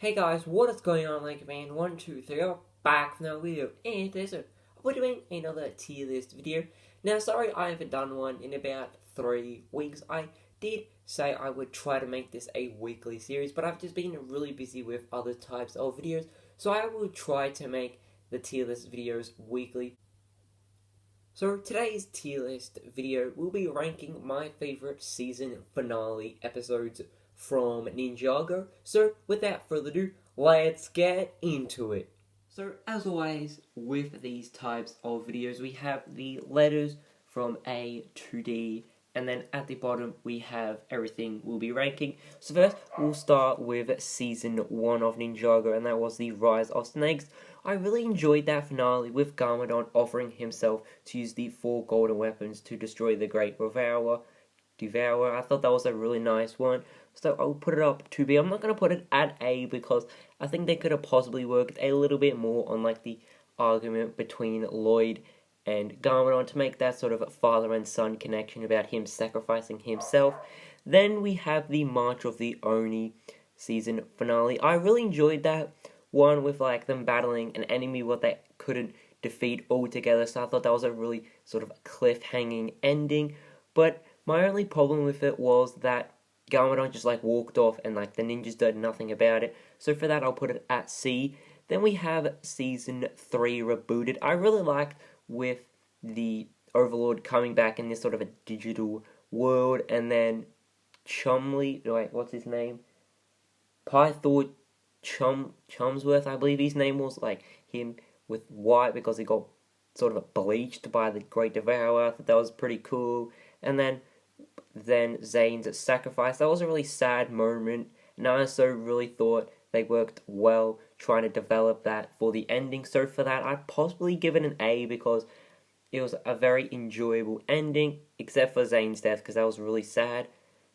Hey guys, what is going on? Like man, 1, 2, 3, I'm back from another video, and we're doing another tier list video. Now, sorry I haven't done one in about 3 weeks. I did say I would try to make this a weekly series, but I've just been really busy with other types of videos, so I will try to make the tier list videos weekly. So today's tier list video will be ranking my favorite season finale episodes from Ninjago. So without further ado, let's get into it. So as always, with these types of videos, we have the letters from A to D, and then at the bottom we have everything we'll be ranking. So first, we'll start with Season 1 of Ninjago, and that was the Rise of Snakes. I really enjoyed that finale with Garmadon offering himself to use the 4 golden weapons to destroy the Great Devourer. I thought that was a really nice one. So I'll put it up to B. I'm not going to put it at A because I think they could have possibly worked a little bit more on like the argument between Lloyd and Garmadon to make that sort of father and son connection about him sacrificing himself. Then we have the March of the Oni season finale. I really enjoyed that one with like them battling an enemy what they couldn't defeat altogether. So I thought that was a really sort of cliffhanging ending. But my only problem with it was that Garmadon just like walked off and like the ninjas did nothing about it. So for that I'll put it at C. Then we have Season 3 rebooted. I really liked with the Overlord coming back in this sort of a digital world, and then what's his name? Pythor Chumsworth, I believe his name was, like him with white because he got sort of bleached by the Great Devourer. I thought that was pretty cool. And then Zane's sacrifice. That was a really sad moment, and I also really thought they worked well trying to develop that for the ending. So for that, I'd possibly give it an A because it was a very enjoyable ending, except for Zane's death because that was really sad.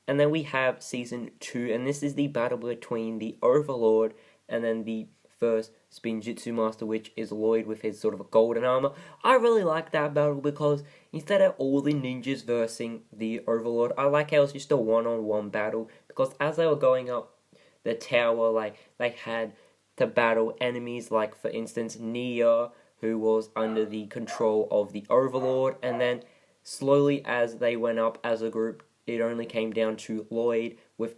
And then we have Season 2, and this is the battle between the Overlord and then the first Spinjitzu Master, which is Lloyd with his sort of a golden armor. I really like that battle because instead of all the ninjas versing the Overlord, I like how it's just a one-on-one battle, because as they were going up the tower, like, they had to battle enemies like, for instance, Nia, who was under the control of the Overlord, and then slowly as they went up as a group, it only came down to Lloyd with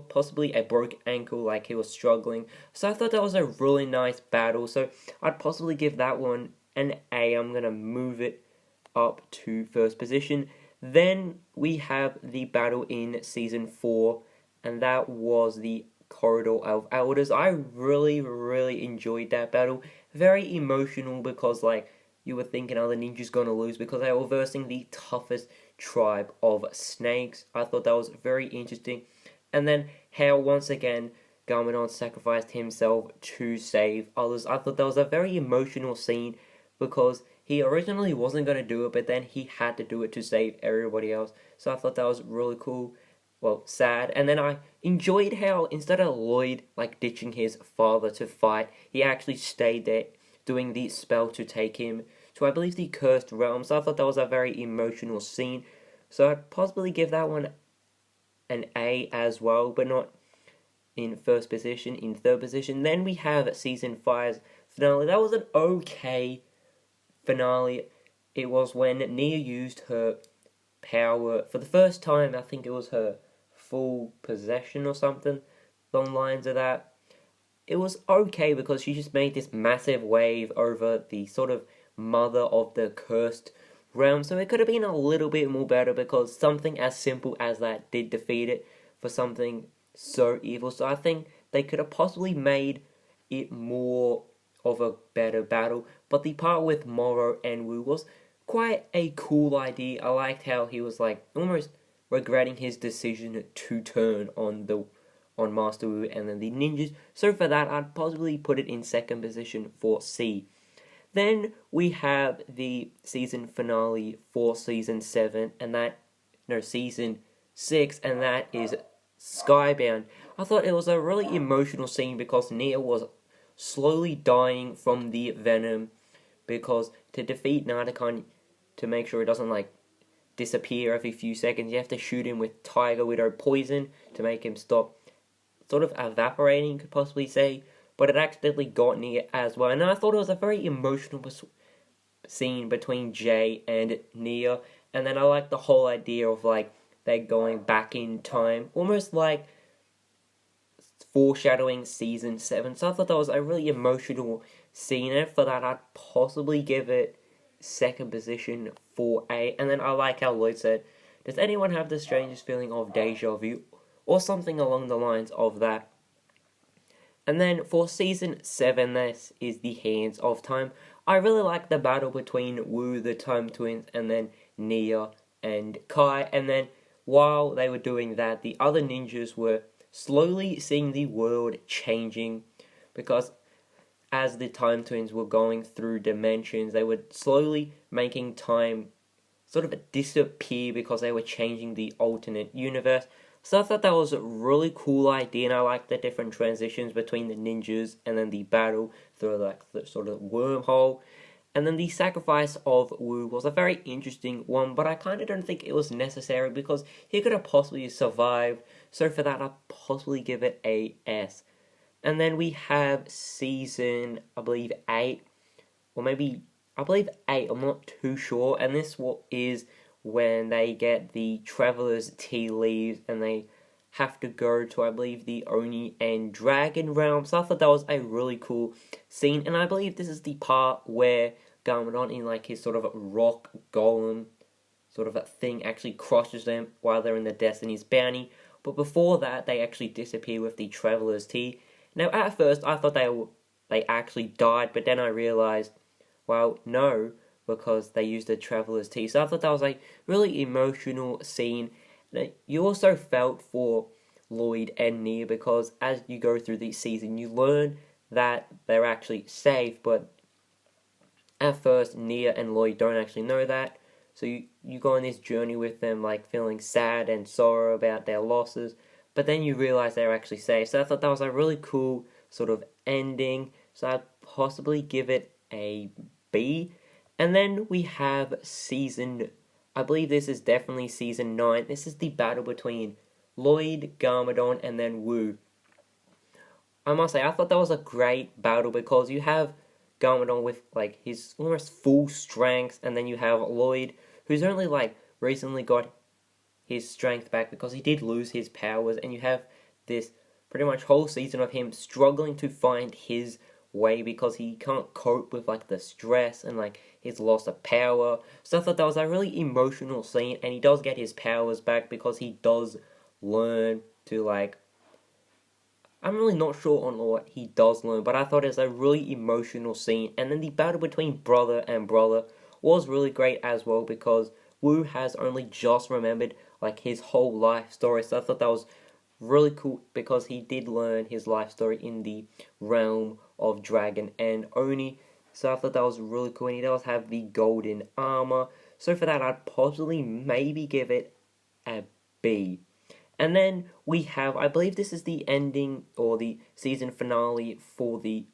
possibly a broke ankle, like he was struggling. So I thought that was a really nice battle. So I'd possibly give that one an A. I'm going to move it up to first position. Then we have the battle in Season 4, and that was the Corridor of Elders. I really enjoyed that battle. Very emotional because, like, you were thinking, are the ninjas going to lose? Because they were versing the toughest tribe of snakes. I thought that was very interesting. And then how, once again, Garmadon sacrificed himself to save others. I thought that was a very emotional scene because he originally wasn't going to do it, but then he had to do it to save everybody else. So I thought that was really cool. Well, sad. And then I enjoyed how instead of Lloyd like ditching his father to fight, he actually stayed there doing the spell to take him to, I believe, the Cursed Realm. So I thought that was a very emotional scene. So I'd possibly give that one an A as well, but not in first position, in third position. Then we have Season 5's finale. That was an okay finale. It was when Nia used her power for the first time. I think it was her full possession or something along the lines of that. It was okay because she just made this massive wave over the sort of mother of the cursed realm. So it could have been a little bit more better because something as simple as that did defeat it for something so evil. So I think they could have possibly made it more of a better battle. But the part with Moro and Wu was quite a cool idea. I liked how he was like almost regretting his decision to turn on Master Wu and then the ninjas. So for that, I'd possibly put it in second position for C. Then we have the season finale for Season 7, Season 6, and that is Skybound. I thought it was a really emotional scene because Nia was slowly dying from the venom, because to defeat Narcon, to make sure it doesn't like disappear every few seconds, you have to shoot him with Tiger Widow poison to make him stop sort of evaporating, you could possibly say, but it accidentally got near as well. And I thought it was a very emotional scene between Jay and Nia, and then I like the whole idea of like they're going back in time, almost like foreshadowing season 7. So I thought that was a really emotional scene, and for that I'd possibly give it second position for A. And then I like how Lloyd said, does anyone have the strangest feeling of deja vu? Or something along the lines of that. And then for season 7, this is the Hands of Time. I really like the battle between Wu, the Time Twins, and then Nia and Kai. And then while they were doing that, the other ninjas were slowly seeing the world changing, because as the Time Twins were going through dimensions, they were slowly making time sort of disappear because they were changing the alternate universe. So I thought that was a really cool idea, and I like the different transitions between the ninjas and then the battle through like the sort of wormhole. And then the sacrifice of Wu was a very interesting one, but I kind of don't think it was necessary because he could have possibly survived. So for that, I'll possibly give it a S. And then we have season, I believe 8, or maybe, I believe 8, I'm not too sure. And this is when they get the Traveler's Tea leaves and they have to go to, I believe, the Oni and Dragon realm. So I thought that was a really cool scene, and I believe this is the part where Garmadon, in like his sort of rock golem sort of a thing, actually crushes them while they're in the Destiny's Bounty. But before that, they actually disappear with the Traveler's Tea. Now, at first, I thought they actually died, but then I realized, well, no, because they used the Traveler's Tea. So I thought that was a really emotional scene. You also felt for Lloyd and Nia, because as you go through the season, you learn that they're actually safe, but at first, Nia and Lloyd don't actually know that. So you go on this journey with them, like feeling sad and sorrow about their losses, but then you realize they're actually safe. So I thought that was a really cool sort of ending. So I'd possibly give it a B. And then we have season, I believe this is definitely season 9. This is the battle between Lloyd, Garmadon, and then Wu. I must say, I thought that was a great battle because you have Garmadon with like his almost full strength, and then you have Lloyd, who's only like recently got his strength back because he did lose his powers, and you have this pretty much whole season of him struggling to find his way because he can't cope with like the stress and like his loss of power. So I thought that was a really emotional scene, and he does get his powers back because he does learn to like, I'm really not sure on what he does learn, but I thought it was a really emotional scene. And then the battle between brother and brother was really great as well, because Wu has only just remembered like his whole life story. So I thought that was really cool because he did learn his life story in the realm of Dragon and Oni. So I thought that was really cool, and he does have the golden armor. So for that, I'd possibly maybe give it a B. And then we have, I believe this is the ending or the season finale for the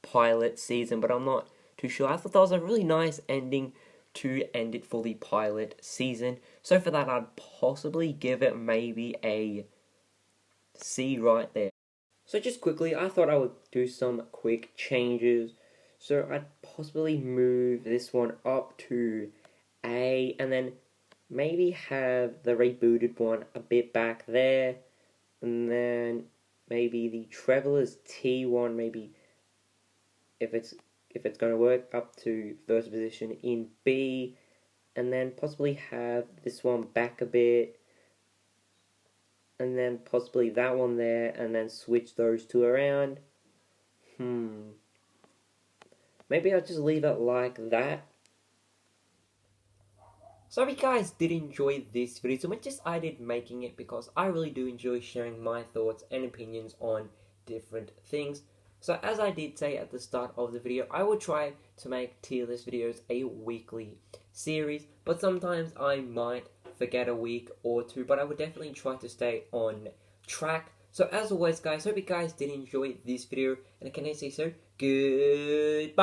pilot season, but I'm not too sure. I thought that was a really nice ending to end it for the pilot season. So for that, I'd possibly give it maybe a C right there. So just quickly, I thought I would do some quick changes. So I'd possibly move this one up to A, and then maybe have the rebooted one a bit back there, and then maybe the Traveler's Tea one, maybe if it's going to work, up to first position in B, and then possibly have this one back a bit, and then possibly that one there, and then switch those two around. Maybe I'll just leave it like that. So if you guys did enjoy this video, so much as I did making it, because I really do enjoy sharing my thoughts and opinions on different things. So as I did say at the start of the video, I will try to make tier list videos a weekly series, but sometimes I might forget a week or two, but I would definitely try to stay on track. So as always guys, hope you guys did enjoy this video, and I can say so, goodbye!